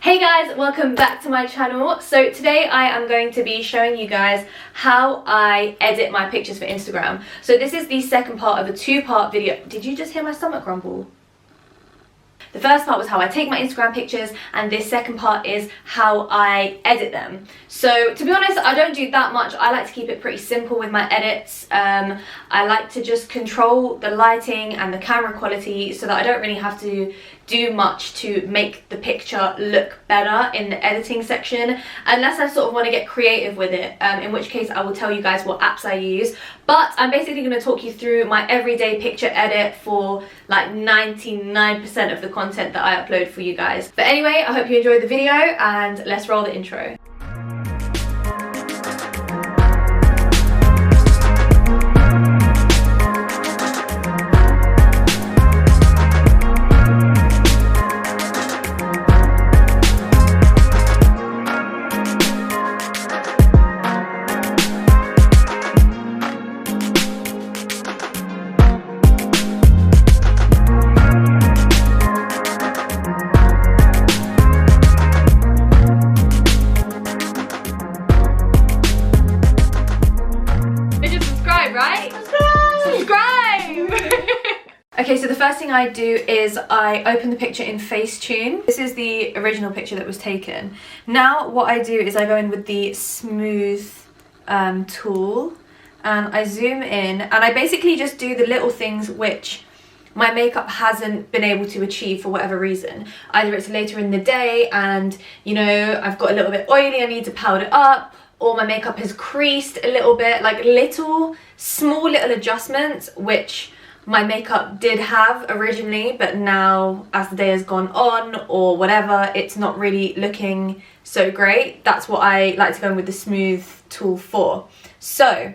Hey guys, welcome back to my channel. So today I am going to be showing you guys how I edit my pictures for Instagram. So this is the second part of a two-part video. Did you just hear my stomach rumble? The first part was how I take my Instagram pictures, and this second part is how I edit them. So to be honest, I don't do that much. I like to keep it pretty simple with my edits. I like to just control the lighting and the camera quality so that I don't really have to do much to make the picture look better in the editing section, unless I sort of want to get creative with it, in which case I will tell you guys what apps I use. But I'm basically going to talk you through my everyday picture edit for like 99% of the content that I upload for you guys. But anyway, I hope you enjoyed the video and let's roll the intro. Okay, so the first thing I do is I open the picture in Facetune. This is the original picture that was taken. Now what I do is I go in with the smooth tool and I zoom in, and I basically just do the little things which my makeup hasn't been able to achieve for whatever reason. Either it's later in the day and, you know, I've got a little bit oily, I need to powder up, or my makeup has creased a little bit, like small little adjustments which my makeup did have originally, but now as the day has gone on or whatever, it's not really looking so great. That's what I like to go in with the smooth tool for. So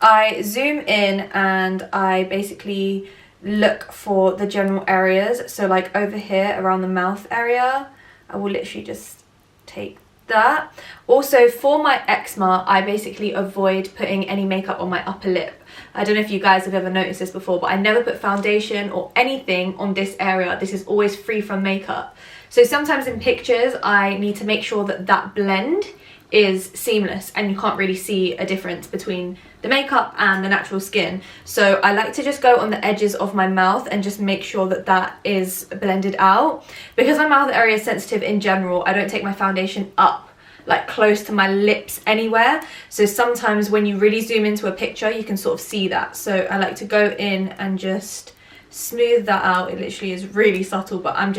I zoom in and I basically look for the general areas. So like over here around the mouth area, I will literally just take that. Also for my eczema, I basically avoid putting any makeup on my upper lip. I don't know if you guys have ever noticed this before, but I never put foundation or anything on this area. This is always free from makeup. So sometimes in pictures, I need to make sure that that blend is seamless and you can't really see a difference between the makeup and the natural skin. So I like to just go on the edges of my mouth and just make sure that that is blended out. Because my mouth area is sensitive in general, I don't take my foundation up like close to my lips anywhere. So sometimes when you really zoom into a picture, you can sort of see that. So I like to go in and just smooth that out. It literally is really subtle, but I'm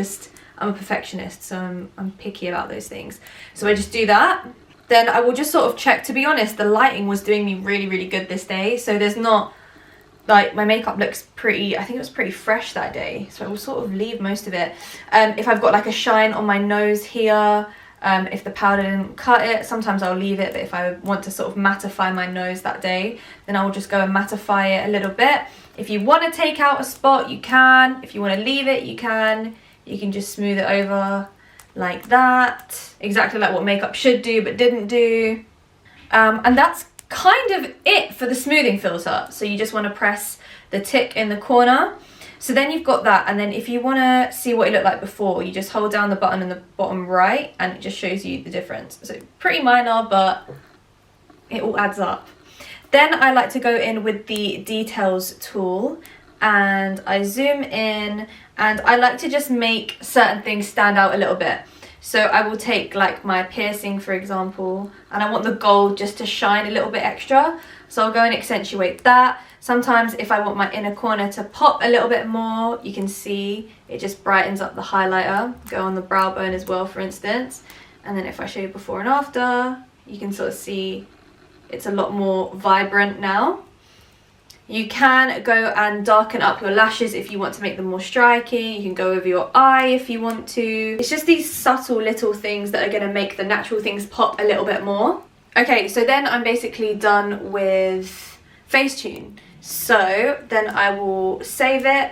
a perfectionist, so I'm picky about those things. So I just do that. Then I will just sort of check. To be honest, the lighting was doing me really good this day. So there's not, like, my makeup looks pretty, I think it was pretty fresh that day. So I will sort of leave most of it. If I've got like a shine on my nose here, if the powder didn't cut it, sometimes I'll leave it. But if I want to sort of mattify my nose that day, then I will just go and mattify it a little bit. If you want to take out a spot, you can. If you want to leave it, you can. You can just smooth it over like that. Exactly like what makeup should do but didn't do. And that's kind of it for the smoothing filter. So you just want to press the tick in the corner. So then you've got that, and then if you want to see what it looked like before, you just hold down the button in the bottom right and it just shows you the difference. So pretty minor, but it all adds up. Then I like to go in with the details tool and I zoom in, and I like to just make certain things stand out a little bit. So I will take like my piercing, for example, and I want the gold just to shine a little bit extra. So I'll go and accentuate that. Sometimes if I want my inner corner to pop a little bit more, you can see it just brightens up the highlighter. Go on the brow bone as well, for instance. And then if I show you before and after, you can sort of see it's a lot more vibrant now. You can go and darken up your lashes if you want to make them more striking. You can go over your eye if you want to. It's just these subtle little things that are going to make the natural things pop a little bit more. Okay, so then I'm basically done with Facetune. So then I will save it,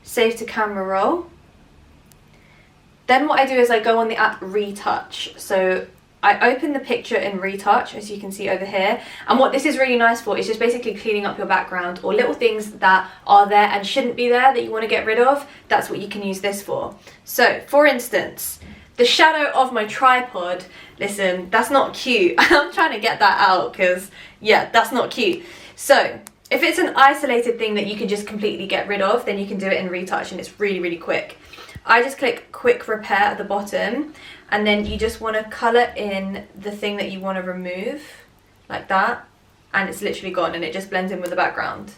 save to camera roll. Then what I do is I go on the app Retouch. So I open the picture in Retouch, as you can see over here, and what this is really nice for is just basically cleaning up your background or little things that are there and shouldn't be there that you want to get rid of. That's what you can use this for. So for instance, the shadow of my tripod, listen, that's not cute. I'm trying to get that out because, yeah, that's not cute. So if it's an isolated thing that you can just completely get rid of, then you can do it in Retouch and it's really, really quick. I just click quick repair at the bottom, and then you just want to colour in the thing that you want to remove, like that, and it's literally gone and it just blends in with the background.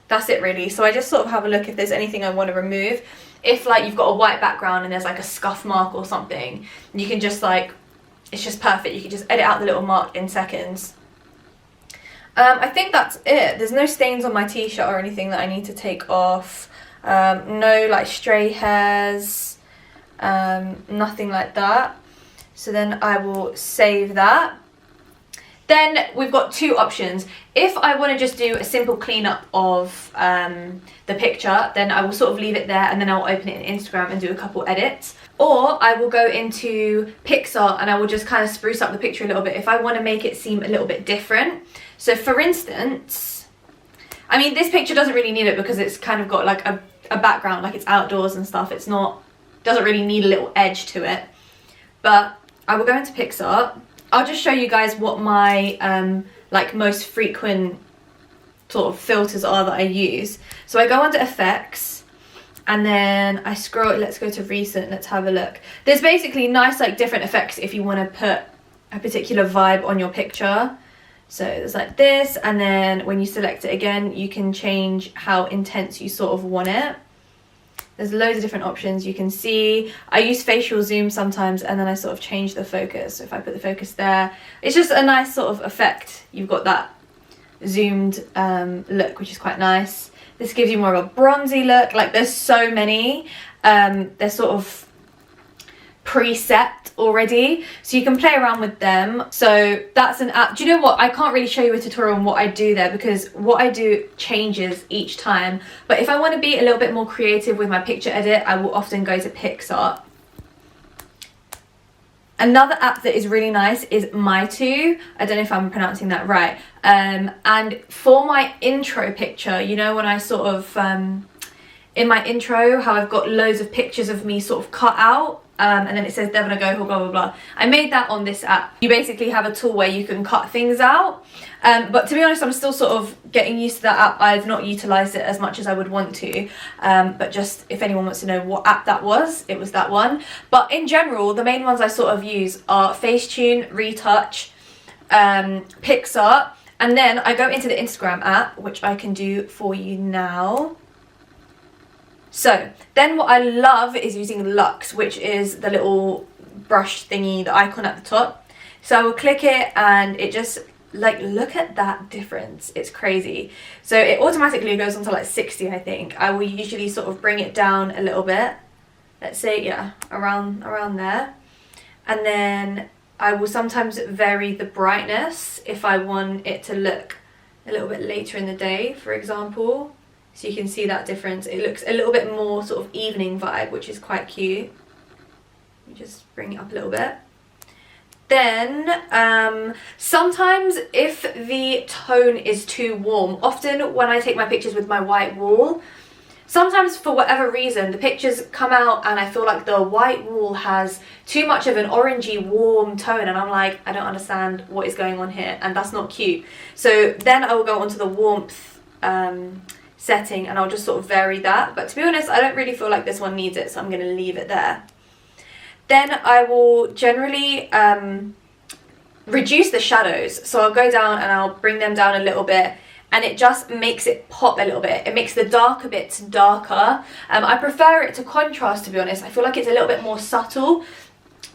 That's it really. So I just sort of have a look if there's anything I want to remove. If like you've got a white background and there's like a scuff mark or something, you can just like, it's just perfect. You can just edit out the little mark in seconds. I think that's it. There's no stains on my t-shirt or anything that I need to take off. No like stray hairs, nothing like that. So then I will save that. Then we've got two options. If I want to just do a simple cleanup of the picture, then I will sort of leave it there and then I'll open it in Instagram and do a couple edits. Or I will go into Pixar and I will just kind of spruce up the picture a little bit if I want to make it seem a little bit different. So for instance, I mean, this picture doesn't really need it because it's kind of got like a background, like it's outdoors and stuff. It's not, doesn't really need a little edge to it. But I will go into Picsart. I'll just show you guys what my like most frequent sort of filters are that I use. So I go under effects and then I scroll, let's go to recent, let's have a look. There's basically nice like different effects if you want to put a particular vibe on your picture. So there's like this, and then when you select it again, you can change how intense you sort of want it. There's loads of different options you can see. I use facial zoom sometimes and then I sort of change the focus. So if I put the focus there, it's just a nice sort of effect. You've got that zoomed look, which is quite nice. This gives you more of a bronzy look. Like there's so many. They're sort of preset already, so you can play around with them. So that's an app. Do you know what, I can't really show you a tutorial on what I do there because what I do changes each time, but if I want to be a little bit more creative with my picture edit, I will often go to Picsart. Another app that is really nice is Retouch. I don't know if I'm pronouncing that right. And for my intro picture, you know, when I sort of in my intro how I've got loads of pictures of me sort of cut out, and then it says Devon go blah blah blah. I made that on this app. You basically have a tool where you can cut things out, but to be honest, I'm still sort of getting used to that app. I've not utilised it as much as I would want to, but just if anyone wants to know what app that was, it was that one. But in general, the main ones I sort of use are Facetune, Retouch, Picsart, and then I go into the Instagram app, which I can do for you now. So then what I love is using Luxe, which is the little brush thingy, the icon at the top. So I will click it and it just, like, look at that difference. It's crazy. So it automatically goes on to like 60, I think. I will usually sort of bring it down a little bit. Let's say, yeah, around there. And then I will sometimes vary the brightness if I want it to look a little bit later in the day, for example. So you can see that difference. It looks a little bit more sort of evening vibe, which is quite cute. Let me just bring it up a little bit. Then sometimes if the tone is too warm, often when I take my pictures with my white wall, sometimes for whatever reason the pictures come out and I feel like the white wall has too much of an orangey warm tone and I'm like, I don't understand what is going on here, and that's not cute. So then I will go onto the warmth setting and I'll just sort of vary that, but to be honest I don't really feel like this one needs it, so I'm going to leave it there. Then I will generally reduce the shadows, so I'll go down and I'll bring them down a little bit, and it just makes it pop a little bit. It makes the darker bits darker. I prefer it to contrast, to be honest. I feel like it's a little bit more subtle.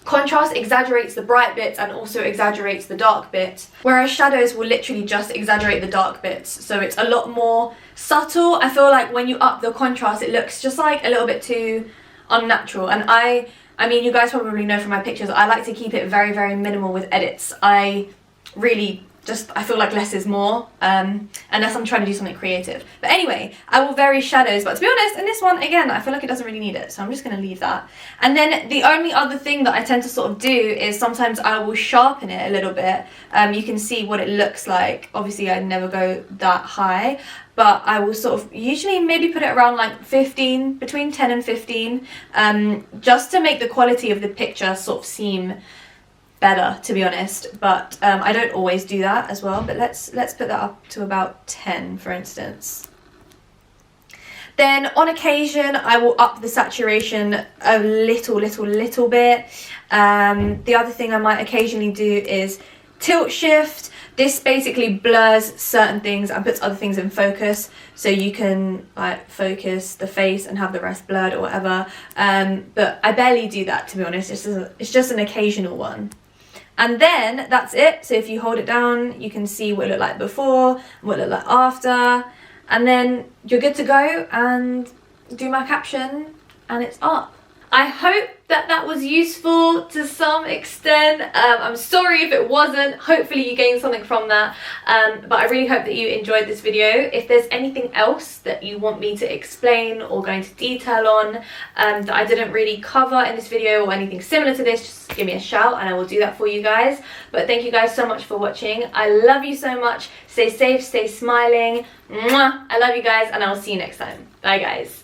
Contrast exaggerates the bright bits and also exaggerates the dark bits, whereas shadows will literally just exaggerate the dark bits. So it's a lot more subtle. I feel like when you up the contrast, it looks just like a little bit too unnatural. And I mean, you guys probably know from my pictures, I like to keep it very, very minimal with edits. I really just, I feel like less is more, unless I'm trying to do something creative. But anyway, I will vary shadows, but to be honest, in this one, again, I feel like it doesn't really need it, so I'm just gonna leave that. And then the only other thing that I tend to sort of do is sometimes I will sharpen it a little bit. You can see what it looks like. Obviously, I never go that high, but I will sort of usually maybe put it around like 15, between 10 and 15, just to make the quality of the picture sort of seem better, to be honest. But I don't always do that as well, but let's put that up to about 10, for instance. Then on occasion I will up the saturation a little bit. The other thing I might occasionally do is tilt shift. This basically blurs certain things and puts other things in focus, so you can like focus the face and have the rest blurred or whatever. But I barely do that, to be honest. It's just an occasional one. And then that's it. So if you hold it down, you can see what it looked like before and what it looked like after. And then you're good to go and do my caption and it's up. I hope that that was useful to some extent. I'm sorry if it wasn't. Hopefully you gained something from that. But I really hope that you enjoyed this video. If there's anything else that you want me to explain or go into detail on that I didn't really cover in this video or anything similar to this, just give me a shout and I will do that for you guys. But thank you guys so much for watching. I love you so much. Stay safe, stay smiling. Mwah! I love you guys and I'll see you next time. Bye guys.